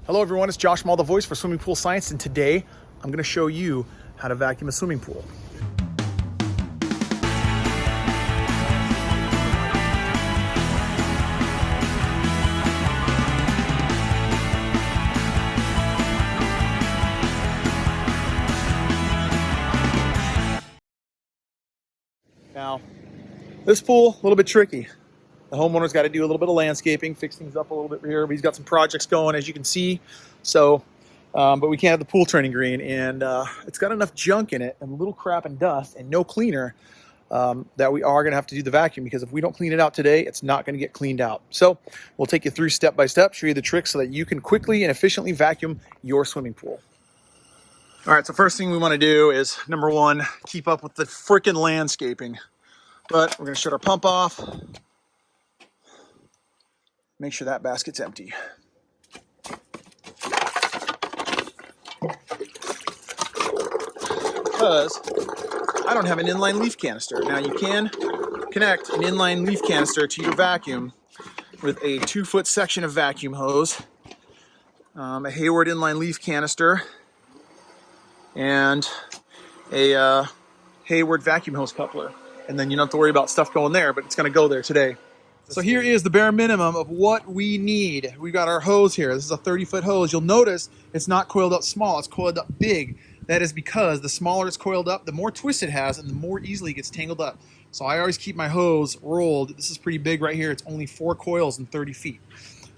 Hello everyone, it's Josh Mall, the voice for Swimming Pool Science, and today I'm going to show you how to vacuum a swimming pool. Now, this pool, a little bit tricky. The homeowner's got to do a little bit of landscaping, fix things up a little bit here, but he's got some projects going, as you can see. So, but we can't have the pool turning green, and it's got enough junk in it and little crap and dust and no cleaner that we are going to have to do the vacuum, because if we don't clean it out today, it's not going to get cleaned out. So we'll take you through step by step, show you the tricks so that you can quickly and efficiently vacuum your swimming pool. All right, so first thing we want to do is, number one, keep up with the freaking landscaping. But we're going to shut our pump off. Make sure that basket's empty. Because I don't have an inline leaf canister. Now you can connect an inline leaf canister to your vacuum with a 2-foot section of vacuum hose, a Hayward inline leaf canister, and a Hayward vacuum hose coupler. And then you don't have to worry about stuff going there, but it's going to go there today. So here is the bare minimum of what we need. We've got our hose here. This is a 30-foot hose. You'll notice it's not coiled up small, it's coiled up big. That is because the smaller it's coiled up, the more twist it has and the more easily it gets tangled up. So I always keep my hose rolled. This is pretty big right here. It's only 4 coils and 30 feet.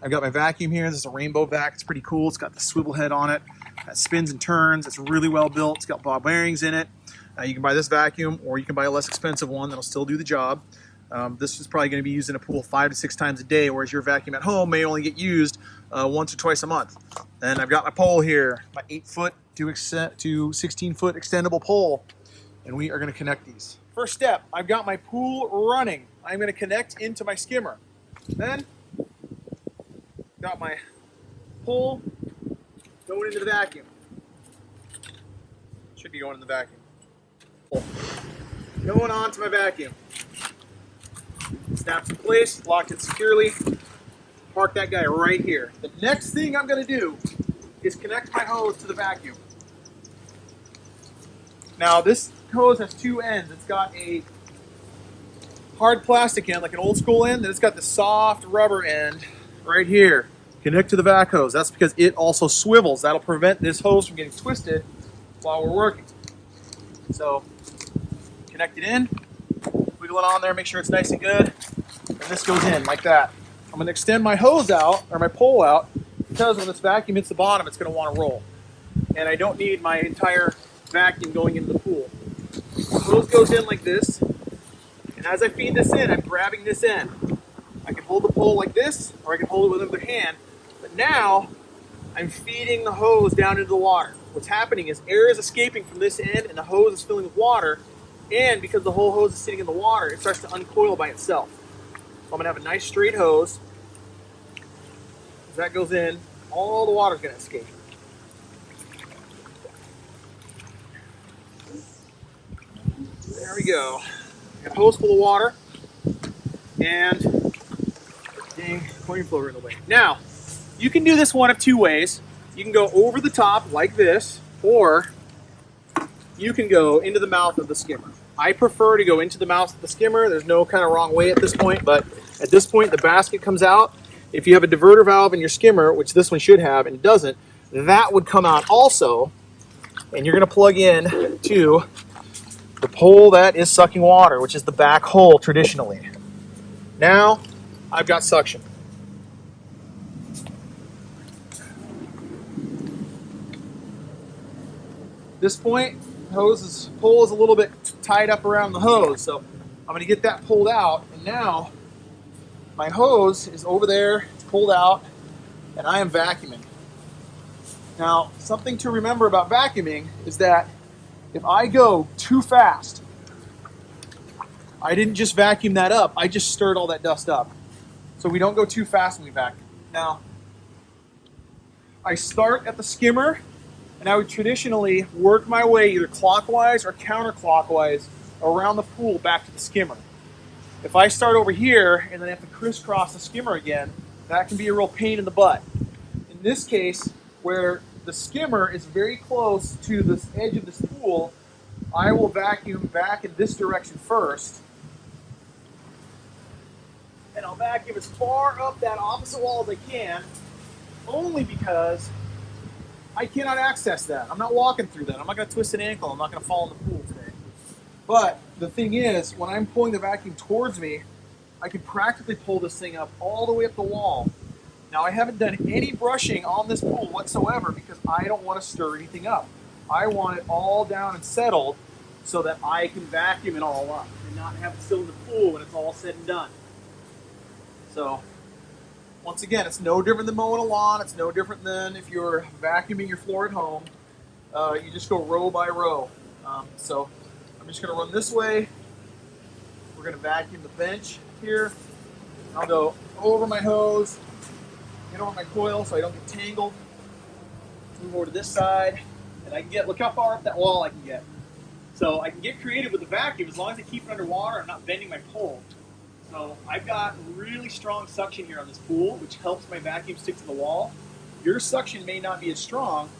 I've got my vacuum here. This is a rainbow vac. It's pretty cool. It's got the swivel head on it that spins and turns. It's really well built. It's got ball bearings in it. You can buy this vacuum, or you can buy a less expensive one that'll still do the job. This is probably going to be used in a pool 5 to 6 times a day, whereas your vacuum at home may only get used once or twice a month. And I've got my pole here, my 8-foot to 16-foot extendable pole, and we are going to connect these. First step, I've got my pool running. I'm going to connect into my skimmer. Then, got my pole going into the vacuum. Should be going in the vacuum. Going on to my vacuum. Snaps in place, locked it securely. Park that guy right here. The next thing I'm going to do is connect my hose to the vacuum. Now this hose has 2 ends. It's got a hard plastic end, like an old school end, and it's got the soft rubber end right here. Connect to the vac hose. That's because it also swivels. That'll prevent this hose from getting twisted while we're working. So connect it in, wiggle it on there, make sure it's nice and good, and this goes in like that. I'm going to extend my hose out, or my pole out, because when this vacuum hits the bottom, it's going to want to roll. And I don't need my entire vacuum going into the pool. The hose goes in like this, and as I feed this in, I'm grabbing this end. I can hold the pole like this, or I can hold it with another hand, but now I'm feeding the hose down into the water. What's happening is air is escaping from this end, and the hose is filling with water, and because the whole hose is sitting in the water, it starts to uncoil by itself. So I'm going to have a nice straight hose. As that goes in, all the water is going to escape. There we go. Got a hose full of water, and dang, coin floater in the way. Now, you can do this one of 2 ways. You can go over the top like this, or you can go into the mouth of the skimmer. I prefer to go into the mouth of the skimmer. There's no kind of wrong way at this point, but at this point the basket comes out. If you have a diverter valve in your skimmer, which this one should have and it doesn't, that would come out also, and you're going to plug in to the pole that is sucking water, which is the back hole traditionally. Now I've got suction. This point, pole is a little bit tied up around the hose, so I'm going to get that pulled out, and now my hose is over there, it's pulled out, and I am vacuuming. Now, something to remember about vacuuming is that if I go too fast, I didn't just vacuum that up, I just stirred all that dust up. So we don't go too fast when we vacuum. Now, I start at the skimmer, and I would traditionally work my way either clockwise or counterclockwise around the pool back to the skimmer. If I start over here and then have to crisscross the skimmer again, that can be a real pain in the butt. In in this case, where the skimmer is very close to this edge of this pool, I will vacuum back in this direction first. And I'll vacuum as far up that opposite wall as I can, only because I cannot access that. I'm not walking through that. I'm not going to twist an ankle. I'm not going to fall in the pool today. But the thing is, when I'm pulling the vacuum towards me, I can practically pull this thing up all the way up the wall. Now, I haven't done any brushing on this pool whatsoever because I don't want to stir anything up. I want it all down and settled so that I can vacuum it all up and not have it still in the pool when it's all said and done. So, once again, it's no different than mowing a lawn. It's no different than if you're vacuuming your floor at home. You just go row by row. So, I'm just going to run this way. We're going to vacuum the bench here. I'll go over my hose, get over my coil so I don't get tangled. Move over to this side, and I can get, look how far up that wall I can get. So I can get creative with the vacuum as long as I keep it underwater and not bending my pole. So I've got really strong suction here on this pool, which helps my vacuum stick to the wall. Your suction may not be as strong,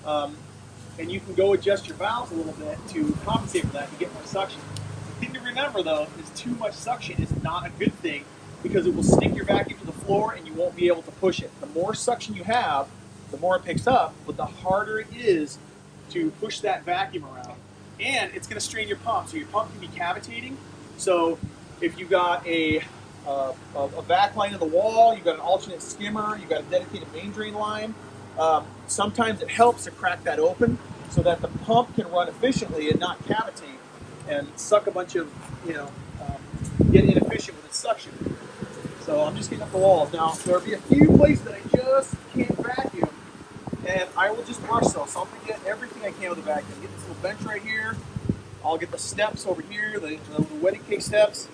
and you can go adjust your valves a little bit to compensate for that and get more suction. The thing to remember though is too much suction is not a good thing because it will stick your vacuum to the floor and you won't be able to push it. The more suction you have, the more it picks up, but the harder it is to push that vacuum around. And it's going to strain your pump, so your pump can be cavitating. So if you've got a vac line in the wall, you've got an alternate skimmer, you've got a dedicated main drain line, sometimes it helps to crack that open so that the pump can run efficiently and not cavitate and suck a bunch of, get inefficient with its suction. So I'm just getting up the walls. Now, there'll be a few places that I just can't vacuum, and I will just brush those. So I'll get everything I can with the vacuum. Get this little bench right here. I'll get the steps over here, the wedding cake steps,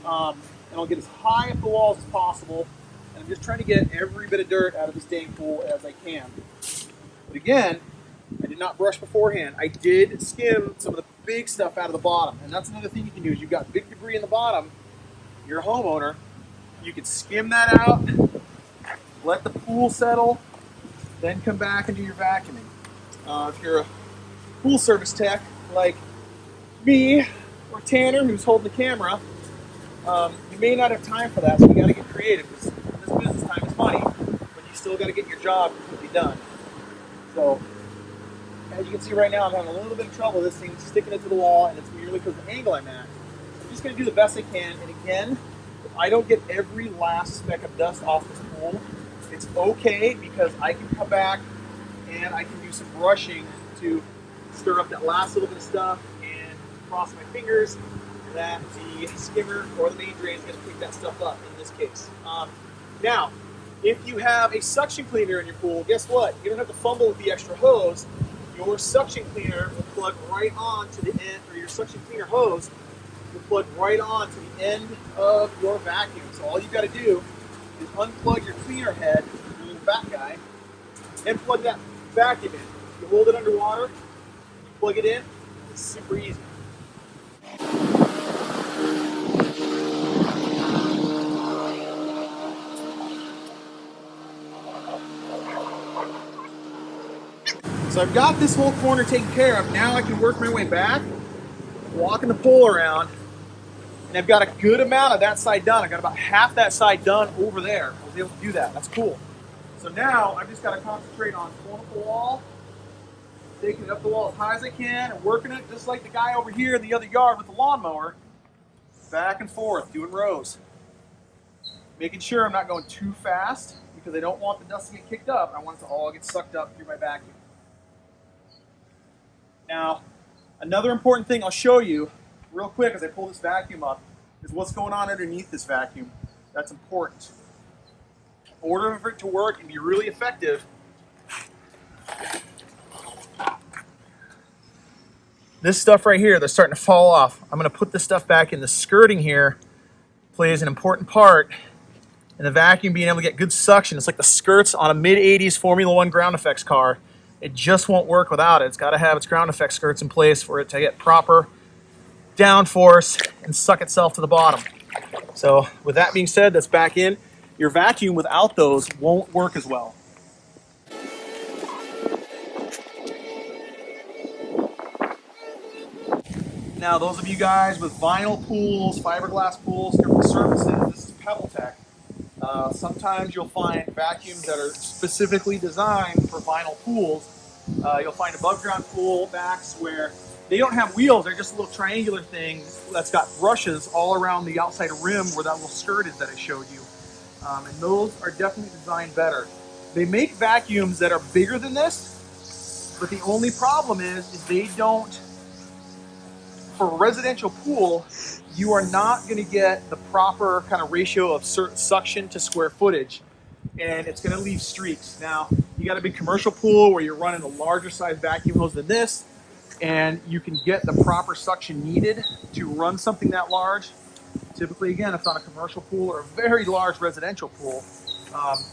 and I'll get as high up the walls as possible. And I'm just trying to get every bit of dirt out of this dang pool as I can. But again, I did not brush beforehand. I did skim some of the big stuff out of the bottom, and that's another thing you can do is you've got big debris in the bottom. You're a homeowner. You can skim that out, let the pool settle, then come back and do your vacuuming. If you're a pool service tech like me or Tanner, who's holding the camera, you may not have time for that, so you got to get creative because this business time is money, but you still got to get your job completely done. So, as you can see right now, I'm having a little bit of trouble with this thing sticking it to the wall, and it's merely because of the angle I'm at. I'm just going to do the best I can, and again, if I don't get every last speck of dust off this pool, it's okay because I can come back and I can do some brushing to stir up that last little bit of stuff and cross my fingers that the skimmer or the main drain is going to pick that stuff up in this case. Now, if you have a suction cleaner in your pool, guess what? You don't have to fumble with the extra hose. Your suction cleaner will plug right on to the end, or your suction cleaner hose will plug right on to the end of your vacuum. So all you've got to do is unplug your cleaner head, your little back guy, and plug that vacuum in. You hold it underwater, you plug it in, it's super easy. So I've got this whole corner taken care of. Now I can work my way back, walking the pole around, and I've got a good amount of that side done. I've got about half that side done over there. I was able to do that. That's cool. So now I've just got to concentrate on pulling up the wall, taking it up the wall as high as I can, and working it just like the guy over here in the other yard with the lawnmower, back and forth, doing rows. Making sure I'm not going too fast because I don't want the dust to get kicked up. I want it to all get sucked up through my vacuum. Now, another important thing I'll show you real quick as I pull this vacuum up is what's going on underneath this vacuum. That's important. In order for it to work and be really effective, this stuff right here, they're starting to fall off. I'm going to put this stuff back in. The skirting here plays an important part in the vacuum being able to get good suction. It's like the skirts on a mid-80s Formula One ground effects car. It just won't work without it. It's got to have its ground effect skirts in place for it to get proper downforce and suck itself to the bottom. So with that being said, that's back in. Your vacuum without those won't work as well. Now, those of you guys with vinyl pools, fiberglass pools, different surfaces, this is Pebble Tech. Sometimes you'll find vacuums that are specifically designed for vinyl pools. You'll find above ground pool backs where they don't have wheels, they're just a little triangular thing that's got brushes all around the outside rim where that little skirt is that I showed you. And those are definitely designed better. They make vacuums that are bigger than this, but the only problem is they don't, for a residential pool, you are not going to get the proper kind of ratio of suction to square footage, and it's going to leave streaks. Now, you got a big commercial pool where you're running a larger size vacuum hose than this, and you can get the proper suction needed to run something that large. Typically, again, it's on a commercial pool or a very large residential pool.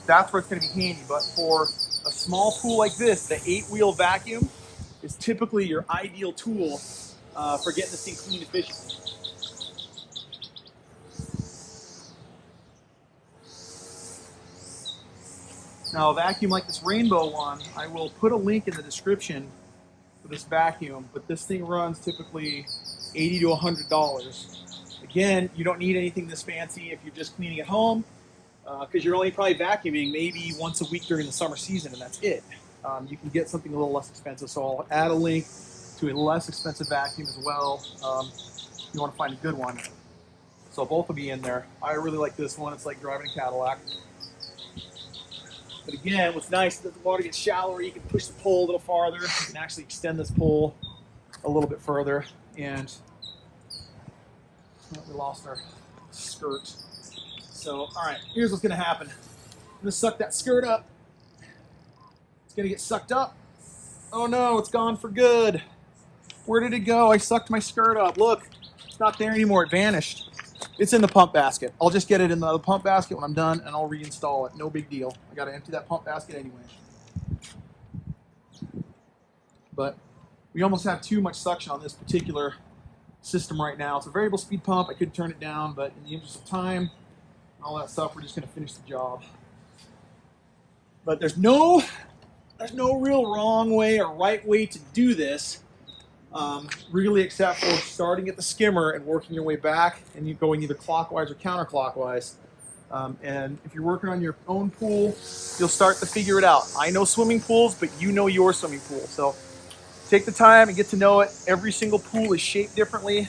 That's where it's going to be handy. But for a small pool like this, the 8-wheel vacuum is typically your ideal tool for getting this thing clean efficiently. Now, a vacuum like this rainbow one, I will put a link in the description for this vacuum, but this thing runs typically $80 to $100. Again, you don't need anything this fancy if you're just cleaning at home, because you're only probably vacuuming maybe once a week during the summer season, and that's it. You can get something a little less expensive, so I'll add a link to a less expensive vacuum as well if you want to find a good one. So both will be in there. I really like this one. It's like driving a Cadillac. But again, what's nice is that the water gets shallower. You can push the pole a little farther. You can actually extend this pole a little bit further. And we lost our skirt. So, all right, here's what's going to happen. I'm going to suck that skirt up. It's going to get sucked up. Oh no, it's gone for good. Where did it go? I sucked my skirt up. Look, it's not there anymore. It vanished. It's in the pump basket. I'll just get it in the pump basket when I'm done, and I'll reinstall it. No big deal. I got to empty that pump basket anyway. But we almost have too much suction on this particular system right now. It's a variable speed pump. I could turn it down, but in the interest of time and all that stuff, we're just going to finish the job. But there's no real wrong way or right way to do this. Really, except for starting at the skimmer and working your way back, and you going either clockwise or counterclockwise. And if you're working on your own pool, you'll start to figure it out. I know swimming pools, but you know your swimming pool. So take the time and get to know it. Every single pool is shaped differently.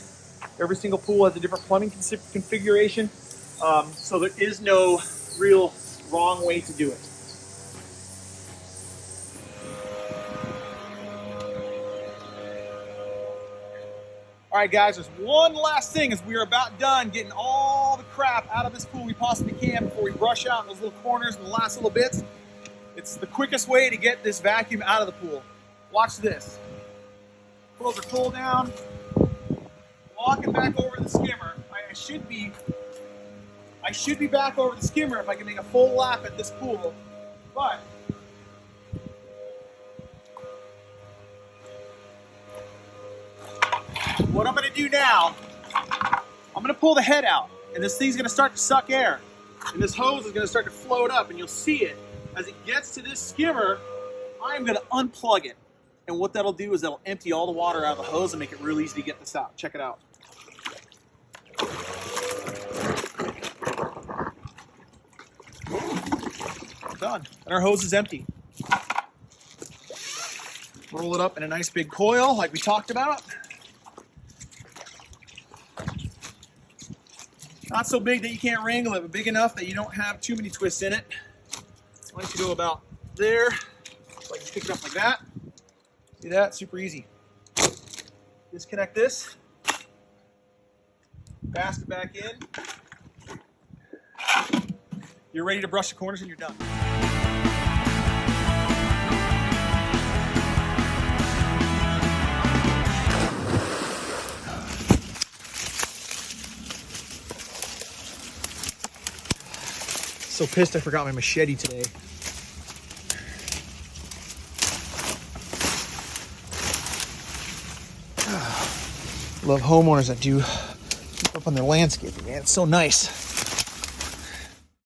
Every single pool has a different plumbing configuration. So there is no real wrong way to do it. All right, guys, there's one last thing as we are about done getting all the crap out of this pool we possibly can before we brush out those little corners and the last little bits. It's the quickest way to get this vacuum out of the pool. Watch this. Pulls are pulled down, walking back over the skimmer. I should be back over the skimmer if I can make a full lap at this pool, but what I'm going to do now, I'm going to pull the head out, and this thing's going to start to suck air, and this hose is going to start to float up, and you'll see it as it gets to this skimmer. I'm going to unplug it, and what that'll do is that'll empty all the water out of the hose and make it real easy to get this out. Check it out. Done, and our hose is empty. Roll it up in a nice big coil like we talked about. Not so big that you can't wrangle it, but big enough that you don't have too many twists in it. I want you to go about there, so I can pick it up like that. See that? Super easy. Disconnect this. Basket back in. You're ready to brush the corners and you're done. So pissed I forgot my machete today. Love homeowners that do keep up on their landscaping, man. It's so nice.